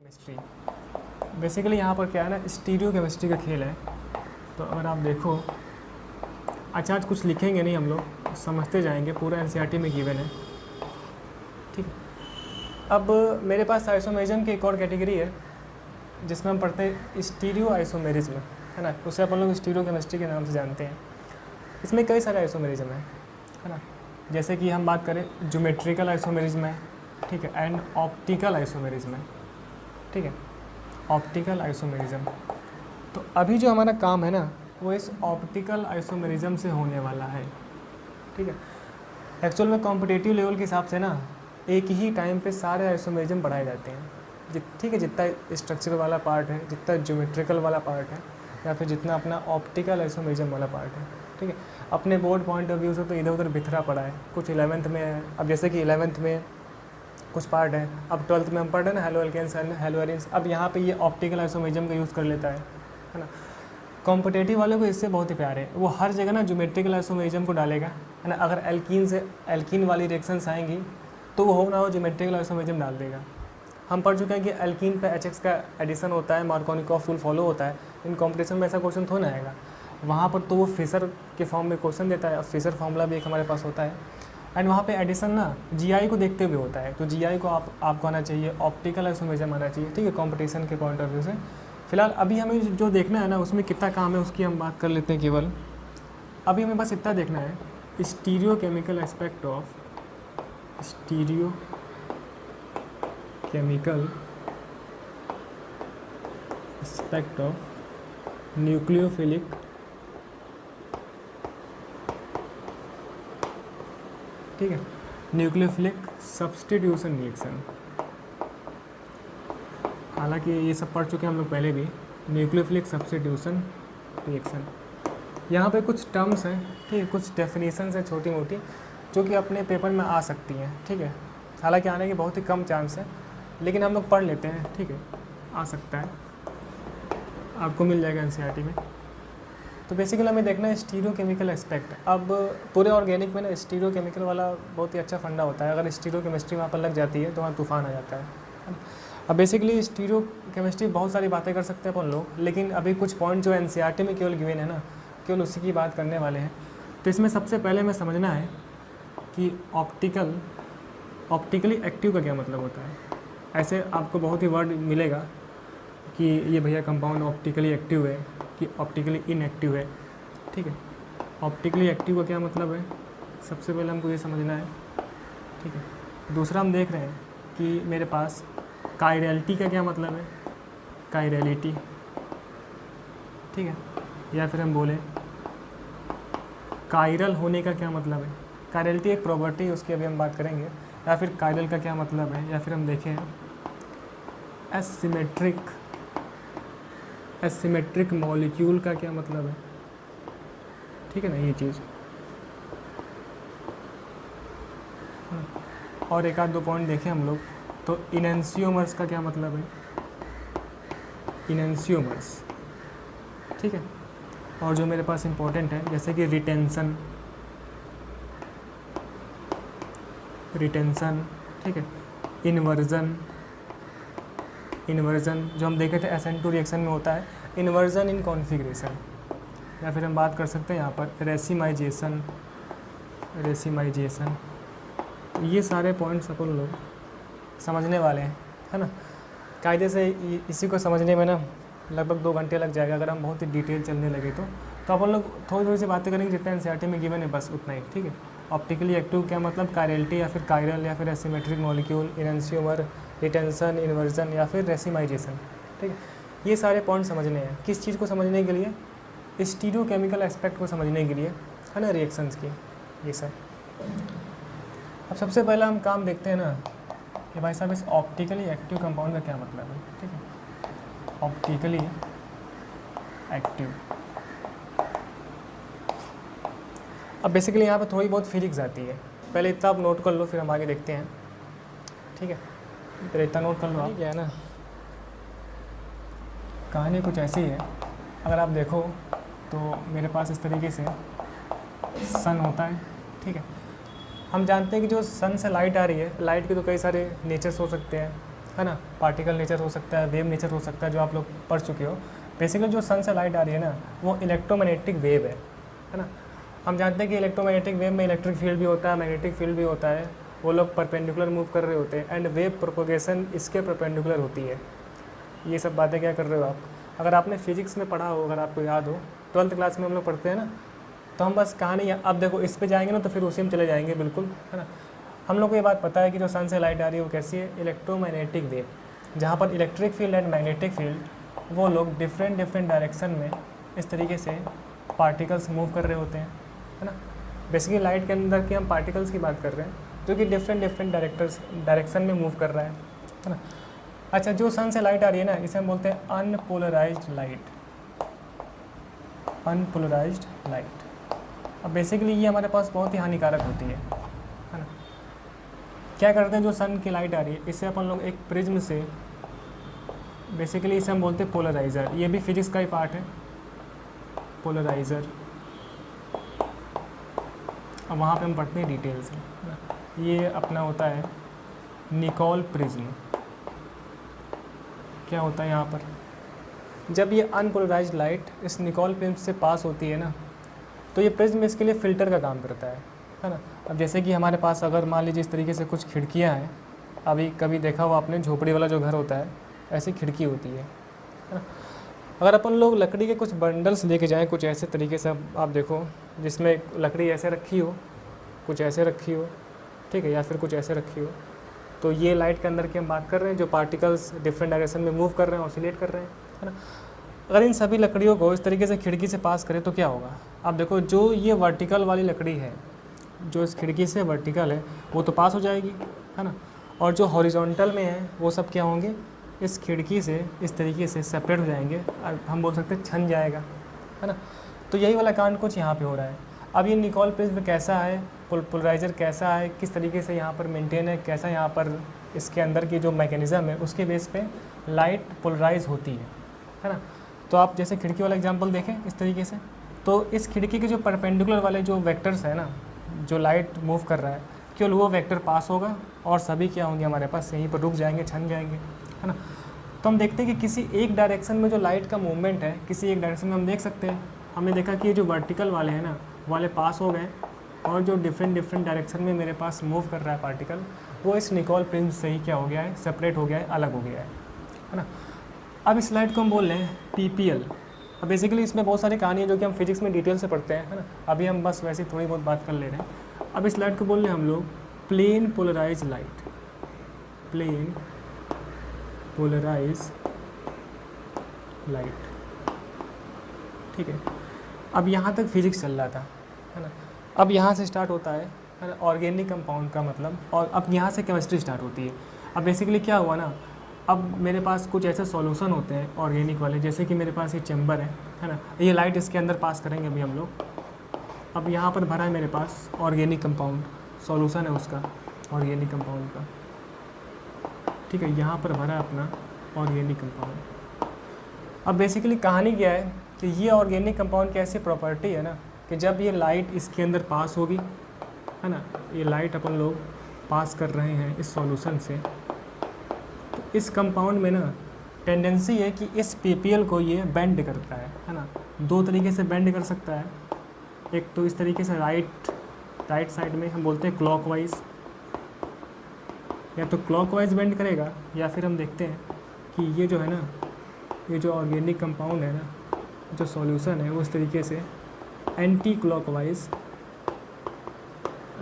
Chemistry. Basically यहाँ पर क्या है ना, स्टीरियो केमिस्ट्री का खेल है। तो अगर आप देखो, अच्छा कुछ लिखेंगे नहीं, हम लोग समझते जाएंगे, पूरा एनसीईआरटी में गिवन है, ठीक है। अब मेरे पास आइसोमेरिज्म की एक और कैटेगरी है जिसमें हम पढ़ते हैं स्टीरियो आइसोमेरिज्म, है ना। उसे अपन लोग स्टीरियो केमिस्ट्री के नाम से जानते हैं। इसमें कई सारे आइसोमेरिज्म है ना। जैसे कि हम बात करें, ज्योमेट्रिकल आइसोमेरिज्म है, ठीक है, एंड ऑप्टिकल आइसोमेरिज्म है, ठीक है, ऑप्टिकल आइसोमेरिज्म। तो अभी जो हमारा काम है ना, वो इस ऑप्टिकल आइसोमेरिज्म से होने वाला है, ठीक है। एक्चुअल में कॉम्पिटिटिव लेवल के हिसाब से ना एक ही टाइम पे सारे आइसोमेरिज्म पढ़ाए जाते हैं, ठीक है। जितना स्ट्रक्चर वाला पार्ट है, जितना ज्योमेट्रिकल वाला पार्ट है, या फिर जितना अपना ऑप्टिकल आइसोमेरिज्म वाला पार्ट है, ठीक है। अपने बोर्ड पॉइंट ऑफ व्यू से तो इधर उधर बिखरा पड़ा है, कुछ 11th में है। अब जैसे कि 11th में कुछ पार्ट है, अब 12th में हम पढ़ रहे हैं ना, हेलो एल्केन्स हेलो एरिन्स, अब यहाँ पे ये ऑप्टिकल आइसोमेरिज्म का यूज़ कर लेता है ना। कॉम्पिटेटिव वाले को इससे बहुत ही प्यार है, वो हर जगह ना ज्योमेट्रिकल आइसोमेरिज्म को डालेगा, है ना। अगर एल्कीन से एल्कीन वाली रिएक्शंस आएंगी तो वो हो ना हो ज्योमेट्रिकल आइसोमेरिज्म डाल देगा। हम पढ़ चुके हैं कि एल्कीन पे HX का एडिशन होता है, मार्कोनिकॉफ रूल फॉलो होता है। इन कॉम्पिटिशन में ऐसा क्वेश्चन थोड़ा ना आएगा, वहाँ पर तो वो फिशर के फॉर्म में क्वेश्चन देता है। फिशर फार्मूला भी एक हमारे पास होता है, एंड वहाँ पे एडिशन ना GI को देखते हुए होता है। तो GI को आपको आना चाहिए, ऑप्टिकल आइसोमेरिज्म आना चाहिए, ठीक है, कंपटीशन के पॉइंट ऑफ व्यू से। फिलहाल अभी हमें जो देखना है ना, उसमें कितना काम है उसकी हम बात कर लेते हैं। केवल अभी हमें बस इतना देखना है, stereo chemical aspect of stereo chemical aspect of nucleophilic ठीक है, न्यूक्लियोफिलिक सब्स्टिट्यूशन रिएक्शन। हालांकि ये सब पढ़ चुके हैं हम लोग पहले भी, न्यूक्लियोफिलिक सब्स्टिट्यूशन रिएक्शन। यहाँ पे कुछ टर्म्स हैं, ठीक है, कुछ डेफिनेशंस हैं छोटी मोटी, जो कि अपने पेपर में आ सकती हैं, ठीक है। हालांकि आने के बहुत ही कम चांस है, लेकिन हम लोग पढ़ लेते हैं, ठीक है, आ सकता है, आपको मिल जाएगा एनसीईआरटी में। तो बेसिकली हमें देखना है स्टीरियो केमिकल एस्पेक्ट। अब पूरे ऑर्गेनिक में ना स्टीरियो केमिकल वाला बहुत ही अच्छा फंडा होता है। अगर स्टीरियो केमिस्ट्री वहाँ पर लग जाती है तो वहाँ तूफान आ जाता है। अब बेसिकली स्टीरियो केमिस्ट्री बहुत सारी बातें कर सकते हैं अपन लोग, लेकिन अभी कुछ पॉइंट जो एनसीईआरटी में केवल गिवन है ना, केवल उसी की बात करने वाले हैं। तो इसमें सबसे पहले हमें समझना है कि ऑप्टिकली एक्टिव का क्या मतलब होता है। ऐसे आपको बहुत ही वर्ड मिलेगा कि ये भैया कंपाउंड ऑप्टिकली एक्टिव है कि ऑप्टिकली इनएक्टिव है, ठीक है। ऑप्टिकली एक्टिव का क्या मतलब है, सबसे पहले हमको ये समझना है, ठीक है। दूसरा हम देख रहे हैं कि मेरे पास कायरलिटी का क्या मतलब है, कायरलिटी, ठीक है, या फिर हम बोले कायरल होने का क्या मतलब है। कायरलिटी एक प्रॉपर्टी है, उसकी अभी हम बात करेंगे। या फिर कायरल का क्या मतलब है, या फिर हम देखें एसिमेट्रिक मॉलिक्यूल का क्या मतलब है, ठीक है ना, ये चीज़। और एक आध दो पॉइंट देखें हम लोग, तो इनेंशियोमर्स का क्या मतलब है, इनेंशियोमर्स, ठीक है। और जो मेरे पास इंपॉर्टेंट है, जैसे कि रिटेंशन, ठीक है, इन्वर्जन जो हम देखे थे SN2 रिएक्शन में होता है, इन्वर्जन इन कॉन्फ़िगरेशन। या फिर हम बात कर सकते हैं यहाँ पर रेसिमाइजेशन। ये सारे पॉइंट्स अपन लोग समझने वाले हैं, है ना। कायदे से इसी को समझने में ना लगभग 2 घंटे लग जाएगा, अगर हम बहुत ही डिटेल चलने लगे तो अपन लोग थोड़ी थोड़ी सी बातें करेंगे, जितना एनसीईआरटी में गिवन है बस उतना ही, ठीक है। ऑप्टिकली एक्टिव क्या मतलब, कायरलिटी या फिर कायरल या फिर asymmetric molecule, enantiomer, retention, inversion या फिर रेसिमाइजेशन, ठीक है। ये सारे पॉइंट समझने हैं, किस चीज़ को समझने के लिए, स्टीरियो केमिकल एस्पेक्ट को समझने के लिए, है ना, रिएक्शंस की, ये सब। अब सबसे पहला हम काम देखते हैं ना कि भाई साहब इस ऑप्टिकली एक्टिव कंपाउंड का क्या मतलब है, ठीक है। ऑप्टिकली एक्टिव, अब बेसिकली यहाँ पे थोड़ी बहुत फिजिक्स आती है, पहले इतना आप नोट कर लो, फिर हम आगे देखते हैं, ठीक है। पहले इतना नोट कर लो आप, क्या है ना, कहानी कुछ ऐसी है। अगर आप देखो तो मेरे पास इस तरीके से सन होता है, ठीक है। हम जानते हैं कि जो सन से लाइट आ रही है, लाइट के तो कई सारे नेचर्स हो सकते हैं, है ना, पार्टिकल नेचर हो सकता है, वेव नेचर हो सकता है, जो आप लोग पढ़ चुके हो। बेसिकली जो सन से लाइट आ रही है ना, वो इलेक्ट्रोमैग्नेटिक वेव है ना। हम जानते हैं कि इलेक्ट्रोमैग्नेटिक वेव में इलेक्ट्रिक फील्ड भी होता है, मैग्नेटिक फील्ड भी होता है, वो लोग परपेंडिकुलर मूव कर रहे होते हैं, एंड वेव प्रोपोगेशन इसके परपेंडिकुलर होती है। ये सब बातें क्या कर रहे हो आप? अगर आपने फिजिक्स में पढ़ा हो, अगर आपको याद हो, 12th क्लास में हम लोग पढ़ते हैं ना, तो हम बस कहानी, अब देखो इस पे जाएंगे ना तो फिर उसी में चले जाएंगे बिल्कुल, है ना। हम लोग को ये बात पता है कि जो सन से लाइट आ रही है वो कैसी है, इलेक्ट्रोमैग्नेटिक वेव, जहाँ पर electric field and magnetic field वो लोग डिफरेंट डायरेक्शन में इस तरीके से पार्टिकल्स मूव कर रहे होते हैं, है ना। बेसिकली लाइट के अंदर के हम पार्टिकल्स की बात कर रहे हैं जो कि डिफरेंट डायरेक्शन में मूव कर रहा है ना। अच्छा, जो सन से लाइट आ रही है ना, इसे हम बोलते हैं अनपोलराइज्ड लाइट, अनपोलराइज्ड लाइट। अब बेसिकली ये हमारे पास बहुत ही हानिकारक होती है ना। क्या करते हैं, जो सन की लाइट आ रही है इसे अपन लोग एक प्रिज्म से, बेसिकली इसे हम बोलते हैं पोलराइज़र, ये भी फिजिक्स का ही पार्ट है, पोलराइज़र। अब वहाँ पे हम पढ़ते हैं डिटेल से, है ना। ये अपना होता है निकोल प्रिज्म। क्या होता है यहाँ पर, जब ये अनपोलराइज्ड लाइट इस निकोल प्रिज्म से पास होती है ना, तो ये प्रिज्म इसके लिए फ़िल्टर का काम करता है ना। अब जैसे कि हमारे पास अगर मान लीजिए इस तरीके से कुछ खिड़कियाँ हैं, अभी कभी देखा हुआ आपने झोपड़ी वाला जो घर होता है, ऐसी खिड़की होती है ना। अगर अपन लोग लकड़ी के कुछ बंडल्स लेके जाएं, कुछ ऐसे तरीके से आप देखो, जिसमें लकड़ी ऐसे रखी हो, कुछ ऐसे रखी हो, ठीक है, या फिर कुछ ऐसे रखी हो, तो ये लाइट के अंदर की हम बात कर रहे हैं, जो पार्टिकल्स डिफरेंट डायरेक्शन में मूव कर रहे हैं, ऑसिलेट कर रहे हैं, है ना। अगर इन सभी लकड़ियों को इस तरीके से खिड़की से पास करें तो क्या होगा। आप देखो, जो ये वर्टिकल वाली लकड़ी है, जो इस खिड़की से वर्टिकल है, वो तो पास हो जाएगी, है ना। और जो हॉरिजॉन्टल में है वो सब क्या होंगे, इस खिड़की से इस तरीके से सेपरेट हो जाएंगे, हम बोल सकते हैं छन जाएगा, है ना। तो यही वाला कांड कुछ यहाँ पे हो रहा है। अब ये निकोल प्रिज्म कैसा है, पोलराइज़र कैसा है, किस तरीके से यहाँ पर मेंटेन है, कैसा यहाँ पर इसके अंदर की जो मैकेनिज़्म है उसके बेस पे लाइट पोलराइज होती है ना। तो आप जैसे खिड़की वाला एग्जांपल देखें इस तरीके से, तो इस खिड़की के जो परपेंडिकुलर वाले जो वेक्टर्स है ना, जो लाइट मूव कर रहा है, केवल वो वेक्टर पास होगा और सभी क्या होंगे हमारे पास, यहीं पर रुक जाएंगे, छन जाएंगे, है ना। तो हम देखते हैं कि किसी एक डायरेक्शन में जो लाइट का मूवमेंट है, किसी एक डायरेक्शन में हम देख सकते हैं, हमने देखा कि ये जो वर्टिकल वाले हैं ना, वाले पास हो गए, और जो डिफरेंट डायरेक्शन में मेरे पास मूव कर रहा है पार्टिकल, वो इस निकोल प्रिज्म से ही क्या हो गया है, सेपरेट हो गया है, अलग हो गया है ना। अब इस लाइट को हम बोल रहे हैं पीपीएल। अब बेसिकली इसमें बहुत सारी कहानी है जो कि हम फिजिक्स में डिटेल से पढ़ते हैं, है ना। अभी हम बस वैसे थोड़ी बहुत बात कर ले रहे हैं। अब इस लाइट को बोल रहे हैं हम लोग plane polarise light, plane polarise light, ठीक है। अब यहाँ तक फिजिक्स चल रहा था, है ना। अब यहाँ से स्टार्ट होता है ना, ऑर्गेनिक कंपाउंड का मतलब, और अब यहाँ से केमिस्ट्री स्टार्ट होती है। अब बेसिकली क्या हुआ ना, अब मेरे पास कुछ ऐसे सॉल्यूशन होते हैं ऑर्गेनिक वाले, जैसे कि मेरे पास ये चैम्बर है ना, ये लाइट इसके अंदर पास करेंगे अभी हम लोग। अब यहाँ पर भरा है मेरे पास ऑर्गेनिक कंपाउंड, सॉल्यूशन है उसका ऑर्गेनिक कंपाउंड का, ठीक है। यहाँ पर भरा है अपना ऑर्गेनिक कंपाउंड। अब बेसिकली कहानी क्या है कि ये ऑर्गेनिक कंपाउंड की ऐसी प्रॉपर्टी है ना कि जब ये लाइट इसके अंदर पास होगी, है ना, ये लाइट अपन लोग पास कर रहे हैं इस सॉल्यूशन से, तो इस कंपाउंड में ना टेंडेंसी है कि इस पीपीएल को ये बेंड करता है ना। दो तरीके से बेंड कर सकता है, एक तो इस तरीके से राइट साइड में हम बोलते हैं क्लॉकवाइज, या तो क्लॉकवाइज बेंड करेगा, या फिर हम देखते हैं कि ये जो है ना, ये जो ऑर्गेनिक कंपाउंड है ना, जो सॉल्यूशन है वो इस तरीके से एंटी क्लॉकवाइज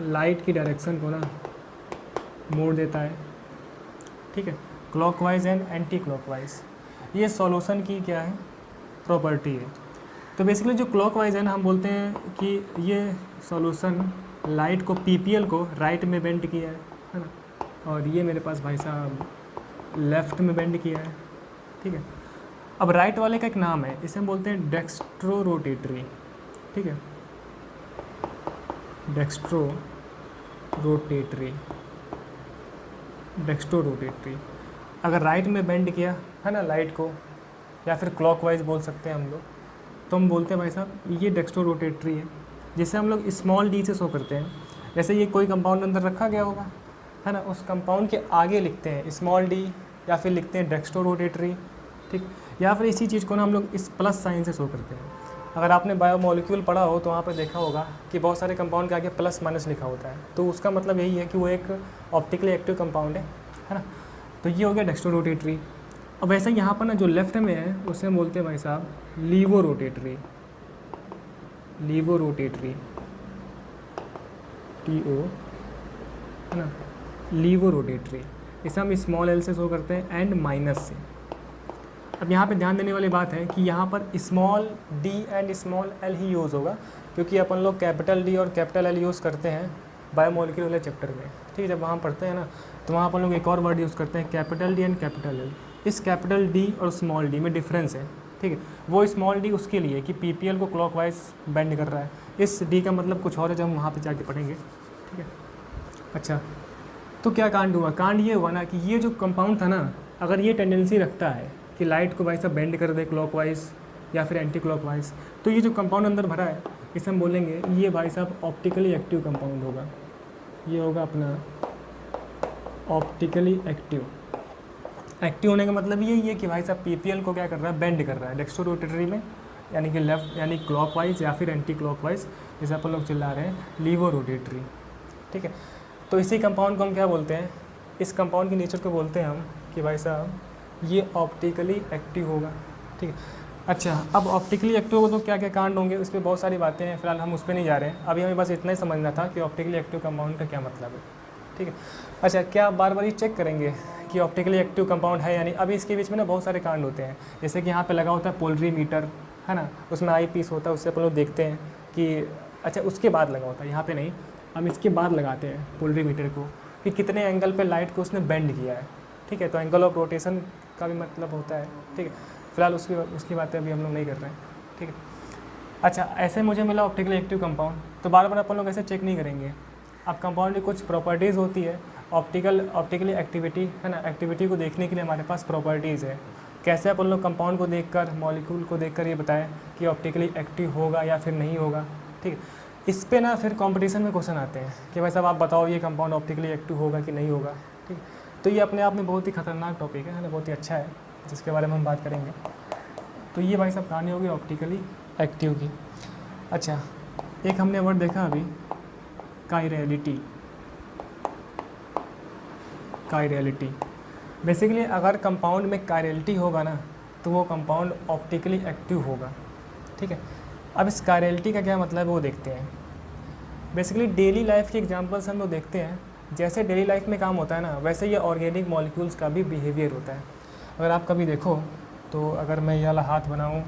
लाइट की डायरेक्शन को ना मोड़ देता है, ठीक है। क्लॉकवाइज एंड एंटी क्लॉकवाइज, ये सॉल्यूशन की क्या है, प्रॉपर्टी है। तो बेसिकली जो क्लॉकवाइज है ना, हम बोलते हैं कि ये सॉल्यूशन लाइट को पीपीएल को राइट में बेंड किया है ना, और ये मेरे पास भाई साहब लेफ़्ट में बेंड किया है, ठीक है। अब राइट वाले का एक नाम है, इसे हम बोलते हैं डेक्स्ट्रो रोटेटरी, ठीक है, डेक्स्ट्रो रोटेटरी। अगर राइट में बेंड किया है ना लाइट को, या फिर क्लॉकवाइज बोल सकते हैं हम लोग, तो हम बोलते हैं भाई साहब ये डेक्स्ट्रो रोटेटरी है, जिसे हम लोग स्मॉल डी से शो करते हैं। जैसे ये कोई कंपाउंड अंदर रखा गया होगा, है ना, उस कंपाउंड के आगे लिखते हैं स्मॉल डी, या फिर लिखते हैं डेक्स्ट्रो रोटेटरी, ठीक, या फिर इसी चीज़ को ना हम लोग इस प्लस साइन से शो करते हैं। अगर आपने बायोमोलिक्यूल पढ़ा हो तो वहाँ पर देखा होगा कि बहुत सारे कंपाउंड के आगे प्लस माइनस लिखा होता है, तो उसका मतलब यही है कि वो एक ऑप्टिकली एक्टिव कंपाउंड है ना। तो ये हो गया डेक्स्ट्रो रोटेटरी। अब वैसे यहाँ पर ना जो लेफ्ट में है उसे हम बोलते हैं भाई साहब laevorotatory, laevorotatory, TO है ना, लीवो रोटेटरी। इसे हम स्मॉल एल से शो करते हैं एंड माइनस से। अब यहाँ पे ध्यान देने वाली बात है कि यहाँ पर small d and small l he use होगा, क्योंकि अपन लोग कैपिटल D और कैपिटल L यूज़ करते हैं बायोमोलिक्यूल वाले चैप्टर में, ठीक है। जब वहाँ पढ़ते हैं ना तो वहाँ अपन लोग एक और वर्ड यूज़ करते हैं capital D and capital L। इस कैपिटल D और स्मॉल d में डिफरेंस है, ठीक है। वो स्मॉल d उसके लिए कि PPL को क्लॉकवाइज बेंड कर रहा है, इस d का मतलब कुछ और है, जब हम वहाँ पर जाके पढ़ेंगे, ठीक है। अच्छा, तो क्या कांड हुआ? कांड ये हुआ ना कि ये जो कंपाउंड था ना, अगर ये टेंडेंसी रखता है कि लाइट को भाई साहब बेंड कर दे क्लॉकवाइज या फिर एंटी क्लॉकवाइज, तो ये जो कंपाउंड अंदर भरा है इसे हम बोलेंगे ये भाई साहब ऑप्टिकली एक्टिव कंपाउंड होगा। ये होगा अपना ऑप्टिकली एक्टिव। एक्टिव होने का मतलब यही है कि भाई साहब PPL को क्या कर रहा है, बेंड कर रहा है डेक्स्ट्रो रोटेटरी में, यानी कि लेफ्ट यानी क्लॉकवाइज या फिर एंटी क्लॉकवाइज, जैसे अपन लोग चिल्ला रहे हैं लीवो रोटेटरी, ठीक है। तो इसी कंपाउंड को हम क्या बोलते हैं, इस कंपाउंड के नेचर को बोलते हैं हम कि भाई साहब ये ऑप्टिकली एक्टिव होगा, ठीक है। अच्छा, अब ऑप्टिकली एक्टिव होगा तो क्या क्या कांड होंगे, उस पर बहुत सारी बातें हैं, फिलहाल हम उस पर नहीं जा रहे हैं। अभी हमें बस इतना ही समझना था कि ऑप्टिकली एक्टिव कंपाउंड का क्या मतलब है, ठीक है। अच्छा, क्या बार बार ये चेक करेंगे कि ऑप्टिकली एक्टिव कंपाउंड है यानी? अभी इसके बीच में ना बहुत सारे कांड होते हैं, जैसे कि यहाँ पे लगा होता है पोलरीमीटर, है ना, उसमें आई पीस होता है, उससे अपन लोग देखते हैं कि अच्छा उसके बाद लगा होता है, यहाँ पे नहीं, हम इसके बाद लगाते हैं पोलरीमीटर को कि कितने एंगल पे लाइट को उसने बेंड किया है, ठीक है। तो एंगल ऑफ रोटेशन का भी मतलब होता है, ठीक है। फिलहाल उसकी बातें अभी हम लोग नहीं कर रहे हैं, ठीक है। अच्छा, ऐसे मुझे मिला ऑप्टिकली एक्टिव कंपाउंड, तो बार बार अपन लोग ऐसे चेक नहीं करेंगे। अब कंपाउंड की कुछ प्रॉपर्टीज़ होती है, ऑप्टिकली एक्टिविटी, है ना, एक्टिविटी को देखने के लिए हमारे पास प्रॉपर्टीज़ है। कैसे अपन लोग कंपाउंड को देखकर, मॉलिक्यूल को देखकर ये बताएं कि ऑप्टिकली एक्टिव होगा या फिर नहीं होगा, ठीक है। इस पे ना फिर कंपटीशन में क्वेश्चन आते हैं कि भाई साहब आप बताओ ये कंपाउंड ऑप्टिकली एक्टिव होगा कि नहीं होगा, ठीक। तो ये अपने आप में बहुत ही खतरनाक टॉपिक है ना, बहुत ही अच्छा है, जिसके बारे में हम बात करेंगे। तो ये भाई साहब कहानी होगी ऑप्टिकली एक्टिव की। अच्छा, एक हमने वर्ड देखा अभी, काइरलिटी। काइरलिटी बेसिकली अगर कंपाउंड में काइरलिटी होगा ना तो वो कंपाउंड ऑप्टिकली एक्टिव होगा, ठीक है। अब इस काइरलिटी का क्या मतलब है वो देखते हैं। बेसिकली डेली लाइफ के एग्जांपल्स हम लोग देखते हैं, जैसे डेली लाइफ में काम होता है ना वैसे ये ऑर्गेनिक मॉलिक्यूल्स का भी बिहेवियर होता है। अगर आप कभी देखो तो अगर मैं ये वाला हाथ बनाऊँ,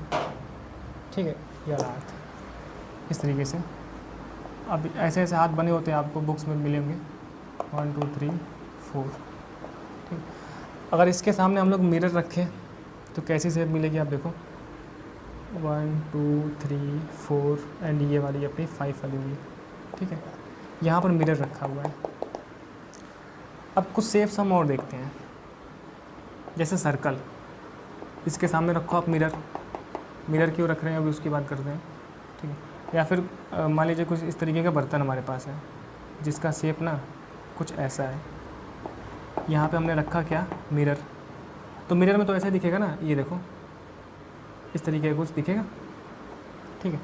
ठीक है, ये वाला हाथ इस तरीके से, अब ऐसे ऐसे हाथ बने होते हैं आपको बुक्स में मिलेंगे, 1 2 3 4, ठीक। अगर इसके सामने हम लोग मिरर रखें तो कैसी शेप मिलेगी आप देखो, 1 2 3 4 एंड ये वाली अपनी 5 वाली हुई, ठीक है। यहाँ पर मिरर रखा हुआ है। अब कुछ शेप्स हम और देखते हैं, जैसे सर्कल, इसके सामने रखो आप मिरर, मिरर क्यों रख रहे हैं अभी उसकी बात करते हैं, ठीक है। या फिर मान लीजिए कुछ इस तरीके का बर्तन हमारे पास है जिसका शेप ना कुछ ऐसा है, यहाँ पे हमने रखा क्या, मिरर, तो मिरर में तो ऐसा दिखेगा ना, ये देखो इस तरीके का कुछ दिखेगा, ठीक है।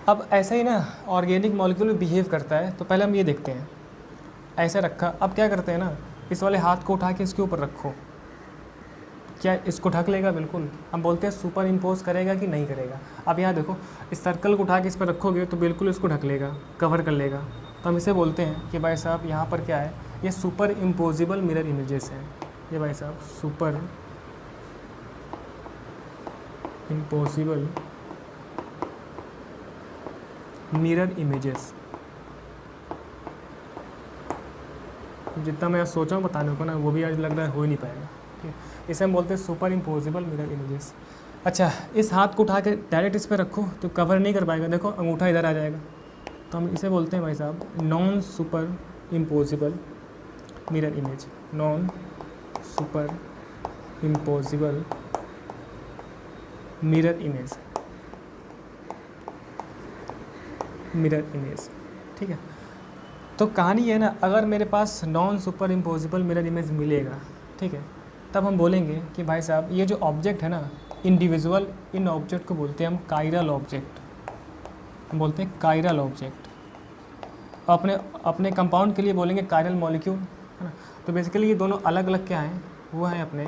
अब ऐसा ही ना ऑर्गेनिक मॉलिक्यूल बिहेव करता है, तो पहले हम ये देखते हैं, ऐसे रखा, अब क्या करते हैं ना, इस वाले हाथ को उठा के इसके ऊपर रखो, क्या इसको ढक लेगा? बिल्कुल। हम बोलते हैं सुपर इम्पोज करेगा कि नहीं करेगा। अब यहाँ देखो, इस सर्कल को उठा के इस पर रखोगे तो बिल्कुल इसको ढक लेगा, कवर कर लेगा, तो हम इसे बोलते हैं कि भाई साहब यहाँ पर क्या है, ये सुपर इम्पोजिबल मिरर इमेजेस हैं। ये भाई साहब सुपर इम्पोसिबल मिरर इमेजेस। जितना मैं सोचा हूँ बताने को ना वो भी आज लग रहा है हो ही नहीं पाएगा, ठीक है। इसे हम बोलते हैं सुपर इम्पोजिबल मिरर इमेजेस। अच्छा, इस हाथ को उठा के डायरेक्ट इस पर रखो तो कवर नहीं कर पाएगा, देखो अंगूठा इधर आ जाएगा, तो हम इसे बोलते हैं भाई साहब non super impossible mirror image. Non super impossible mirror image, mirror image, ठीक है। तो कहानी है ना, अगर मेरे पास non super impossible mirror image मिलेगा, ठीक है, तब हम बोलेंगे कि भाई साहब ये जो ऑब्जेक्ट है ना इंडिविजुअल, इन ऑब्जेक्ट को बोलते हैं हम कायरल ऑब्जेक्ट, हम बोलते हैं कायरल ऑब्जेक्ट। अपने अपने कंपाउंड के लिए बोलेंगे कायरल मॉलिक्यूल, है ना। तो बेसिकली ये दोनों अलग अलग क्या हैं, वो हैं अपने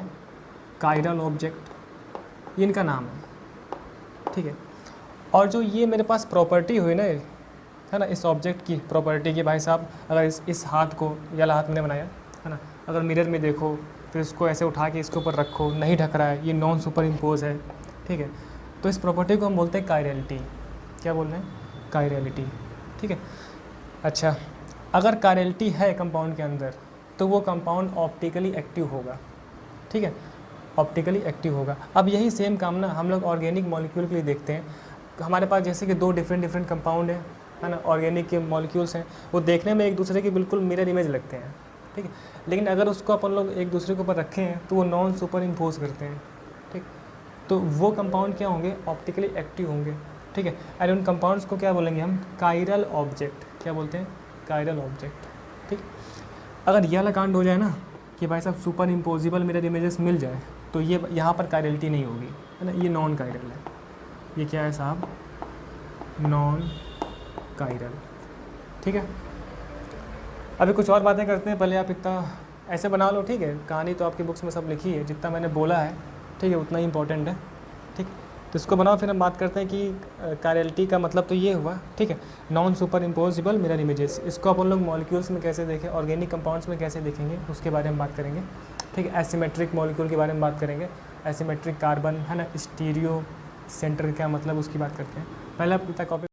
कायरल ऑब्जेक्ट, ये इनका नाम है, ठीक है। और जो ये मेरे पास प्रॉपर्टी हुई ना, है ना, इस ऑब्जेक्ट की प्रॉपर्टी कि भाई साहब अगर इस हाथ को, ये वाला हाथ मैंने बनाया है ना, अगर मिरर में देखो फिर इसको ऐसे उठा के इसके ऊपर रखो, नहीं ढक रहा है, ये नॉन सुपर इम्पोज है, ठीक है। तो इस प्रॉपर्टी को हम बोलते हैं कायरलिटी। क्या बोल रहे हैं? कायरलिटी, ठीक है। अच्छा, अगर कायरलिटी है कंपाउंड के अंदर तो वो कंपाउंड ऑप्टिकली एक्टिव होगा, ठीक है, ऑप्टिकली एक्टिव होगा। अब यही सेम काम ना हम लोग ऑर्गेनिक मॉलिक्यूल के लिए देखते हैं। हमारे पास जैसे कि दो डिफरेंट कंपाउंड है ना, ऑर्गेनिक के मॉलिक्यूल्स हैं, वो देखने में एक दूसरे के बिल्कुल मिरर इमेज लगते हैं, ठीक है। लेकिन अगर उसको अपन लोग एक दूसरे के ऊपर रखें तो वो नॉन सुपर इम्पोज करते हैं, ठीक। तो वो कंपाउंड क्या होंगे? ऑप्टिकली एक्टिव होंगे, ठीक है। और उन कंपाउंड्स को क्या बोलेंगे हम? Chiral object. क्या बोलते हैं? कायरल ऑब्जेक्ट, ठीक। अगर यह वाला कांड हो जाए ना कि भाई साहब सुपर इम्पोजिबल मिरर इमेजेस मिल जाए तो ये यहाँ पर कायरलिटी नहीं होगी, है ना, ये नॉन कायरल है। ये क्या है साहब? नॉन कायरल, ठीक है। अभी कुछ और बातें करते हैं, पहले आप इतना ऐसे बना लो, ठीक है। कहानी तो आपकी बुक्स में सब लिखी है, जितना मैंने बोला है, ठीक है, उतना ही इंपॉर्टेंट है, ठीक। तो इसको बनाओ, फिर हम बात करते हैं कि कायरलिटी का मतलब तो ये हुआ, ठीक है, non super impossible mirror images. इसको अपन लोग मॉलिक्यूल्स में कैसे देखें, ऑर्गेनिक कंपाउंड्स में कैसे देखेंगे, उसके बारे में बात करेंगे, ठीक है। एसिमेट्रिक मॉलिक्यूल के बारे में बात करेंगे, एसिमेट्रिक कार्बन, है ना, स्टीरियो सेंटर क्या मतलब उसकी बात करते हैं। पहले आप इतना कॉपी